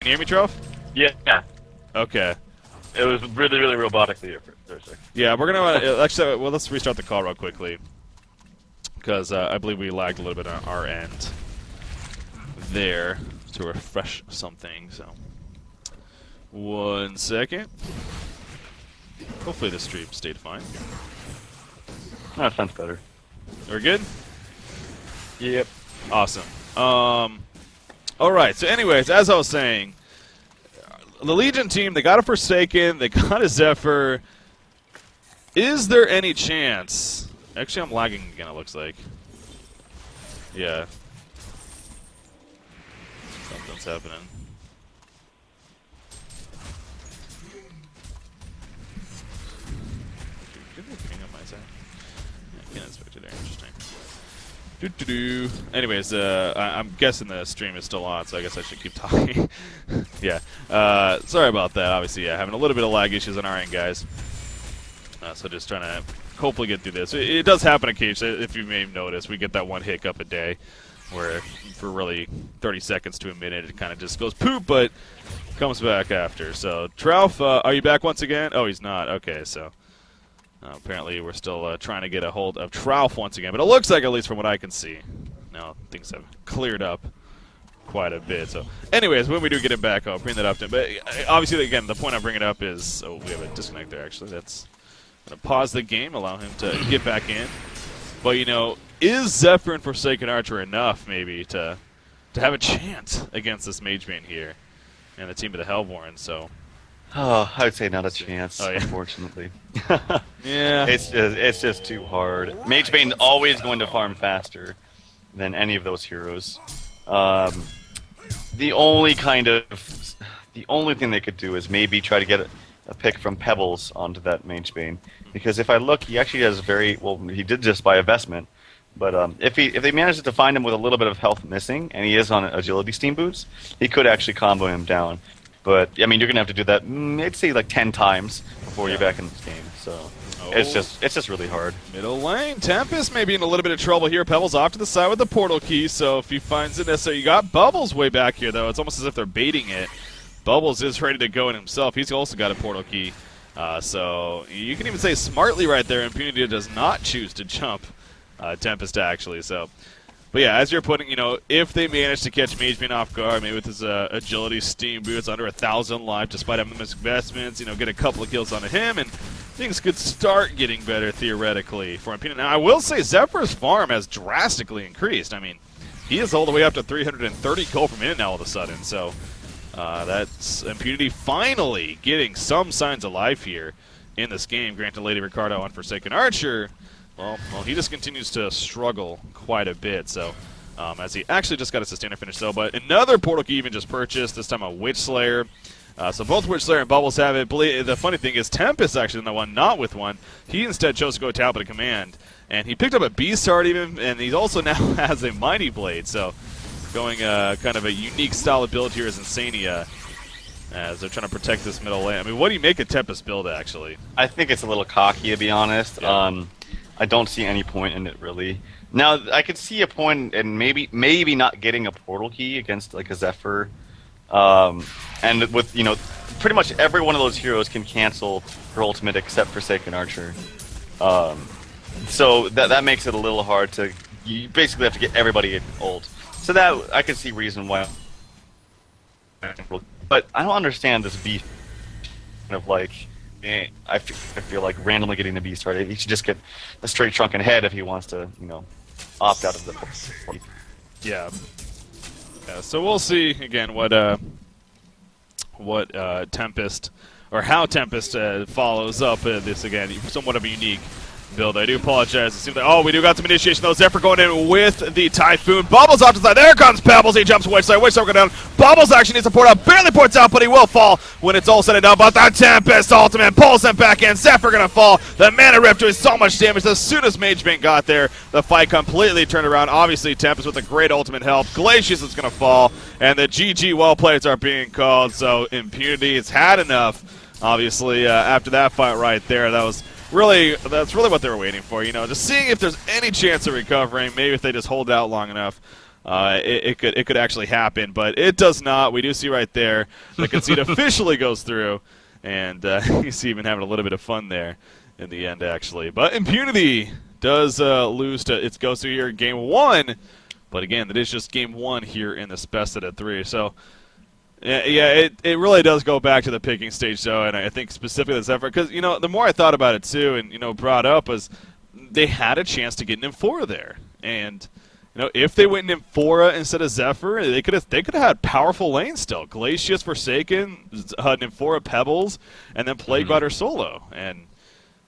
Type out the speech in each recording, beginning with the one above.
you hear me, Trove? Yeah. Okay. It was really, really robotic there for a second. Yeah, we're gonna actually. Well, let's restart the call real quickly because I believe we lagged a little bit on our end there to refresh something. So, 1 second. Hopefully the stream stayed fine. That sounds better. We're good. Yep. Awesome. All right. So, anyways, as I was saying, the Legion team, they got a Forsaken, they got a Zephyr. Is there any chance? Actually, I'm lagging again. It looks like. Yeah. Something's happening. Anyways, I'm guessing the stream is still on, so I guess I should keep talking. Yeah. Sorry about that. Obviously, yeah, having a little bit of lag issues on our end, guys. So just trying to hopefully get through this. It does happen occasionally. If you may have noticed, we get that one hiccup a day where for really 30 seconds to a minute it kind of just goes poop, but comes back after. So, Trouf, are you back once again? Oh, he's not. Okay, so apparently we're still trying to get a hold of Trouf once again. But it looks like, at least from what I can see, now things have cleared up quite a bit. So, anyways, when we do get him back, I'll bring that up to him. But obviously, again, the point I'm bringing up is, oh, we have a disconnect there, actually. That's going to pause the game, allow him to get back in. But, you know, is Zephyr and Forsaken Archer enough, maybe, to have a chance against this Mage Bane here and the team of the Hellborn? So, oh, I would say not a chance, yeah. unfortunately. Yeah. It's just too hard. Mage Bane's always going to farm faster than any of those heroes. The only thing they could do is maybe try to get a pick from Pebbles onto that Mage Bane. Because if I look, he actually has he did just buy a vestment. But if they manage to find him with a little bit of health missing, and he is on agility steam boots, he could actually combo him down. But I mean, you're gonna have to do that, I'd say like 10 times before you're back in this game. So it's just really hard. Middle lane, Tempest may be in a little bit of trouble here. Pebbles off to the side with the portal key, so if he finds it necessary, you got Bubbles way back here though. It's almost as if they're baiting it. Bubbles is ready to go in himself. He's also got a portal key, so you can even say smartly right there. Impunity does not choose to jump Tempest actually. So. But yeah, as you're putting, you know, if they manage to catch Mage Bane off guard, maybe with his agility steam boots under 1,000 life, despite having missed investments, you know, get a couple of kills onto him, and things could start getting better theoretically for Impina. Now, I will say Zephyr's farm has drastically increased. I mean, he is all the way up to 330 gold per minute now all of a sudden. So that's Impunity finally getting some signs of life here in this game. Granted, Lady Ricardo on Forsaken Archer. Well, he just continues to struggle quite a bit, so as he actually just got a sustainer finish, though. But another portal key even just purchased, this time a Witch Slayer. So both Witch Slayer and Bubbles have it. The funny thing is Tempest actually the one not with one. He instead chose to go Tablet of Command, and he picked up a Beast Heart even, and he also now has a Mighty Blade, so going kind of a unique style of build here is Insania, as they're trying to protect this middle lane. I mean, what do you make of Tempest build, actually? I think it's a little cocky, to be honest. Yeah. I don't see any point in it, really. Now, I could see a point in maybe not getting a portal key against, like, a Zephyr. And with, you know, pretty much every one of those heroes can cancel her ultimate except Forsaken Archer. So that makes it a little hard to... You basically have to get everybody an ult. So that, I could see reason why... But I don't understand this beef kind of, like... I feel like randomly getting the Beast Heart. He should just get a straight shrunken head if he wants to, you know, opt out of the. Yeah. So we'll see again what Tempest or how Tempest follows up this again. Somewhat of a unique build. I do apologize. It seems like we do got some initiation though. Zephyr going in with the Typhoon. Bubbles off to the side. There comes Pebbles. He jumps Witch Slayer. Witch Slayer going down. Bubbles actually needs to port out. Barely ports out, but he will fall when it's all said and done. But the Tempest ultimate pulls him back in. Zephyr gonna fall. The Mana Rift doing so much damage. As soon as Mage Bane got there, the fight completely turned around. Obviously, Tempest with a great ultimate help. Glacius is gonna fall, and the GG well plays are being called. So Impunity has had enough. Obviously, after that fight right there, that's really what they were waiting for. You know, just seeing if there's any chance of recovering. Maybe if they just hold out long enough. it could actually happen, but it does not. We do see right there the concede officially goes through, and you see even having a little bit of fun there in the end, actually. But Impunity does lose to its goes through here in Game 1, but again, that is just Game 1 here in this best out of 3. So, yeah, it really does go back to the picking stage, though, and I think specifically this effort, because, the more I thought about it, too, and, brought up, was they had a chance to get an Amphora there, and if they went in Amphora instead of Zephyr, they could have had powerful lanes still. Glacius, Forsaken, Amphora, Pebbles, and then Plague Rider solo. And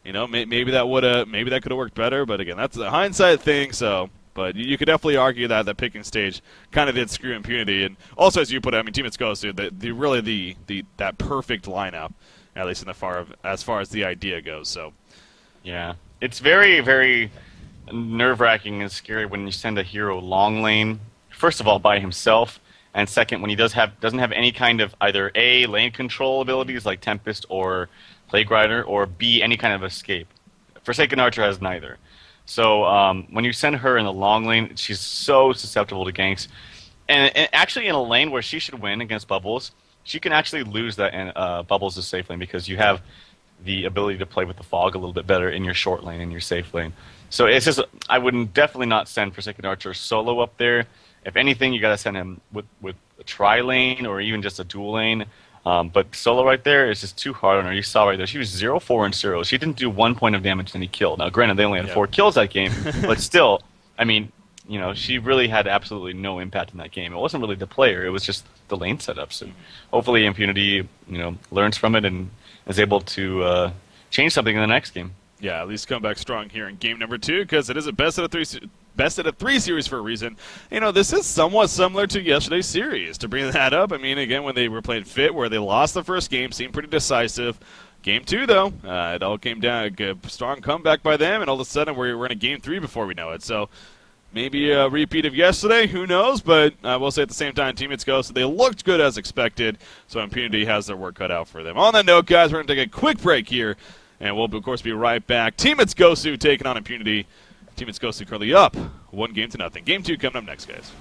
maybe that could have worked better. But again, that's a hindsight thing. So, but you could definitely argue that the picking stage kind of did screw Impunity. And also, as you put it, Team It's Goes to that perfect lineup, at least as far as the idea goes. So, yeah, it's very, very nerve-wracking and scary when you send a hero long lane, first of all by himself, and second when he doesn't have any kind of either A, lane control abilities like Tempest or Plague Rider, or B, any kind of escape. Forsaken Archer has neither. So when you send her in the long lane, she's so susceptible to ganks, and actually in a lane where she should win against Bubbles, she can actually lose that, and Bubbles is safe lane, because you have the ability to play with the fog a little bit better in your short lane and your safe lane. So it's just, I would definitely not send Forsaken Archer solo up there. If anything, you got to send him with a tri-lane or even just a dual lane. But solo right there is just too hard on her. You saw right there, she was 0-4 in 0. She didn't do 1 point of damage to any kill. Now, granted, they only had 4 kills that game, but still, she really had absolutely no impact in that game. It wasn't really the player; it was just the lane setups. And hopefully, Impunity, learns from it and is able to change something in the next game. Yeah, at least come back strong here in game number 2, because it is a best out of 3 series for a reason. This is somewhat similar to yesterday's series. To bring that up, again, when they were playing Fit, where they lost the first game, seemed pretty decisive. Game 2, though, it all came down a strong comeback by them, and all of a sudden we're in a game 3 before we know it. So maybe a repeat of yesterday, who knows? But I will say at the same time, teammates go, so they looked good as expected. So Impunity has their work cut out for them. On that note, guys, we're going to take a quick break here. And we'll, of course, be right back. Team It's Gosu taking on Impunity. Team It's Gosu currently up 1-0. Game 2 coming up next, guys.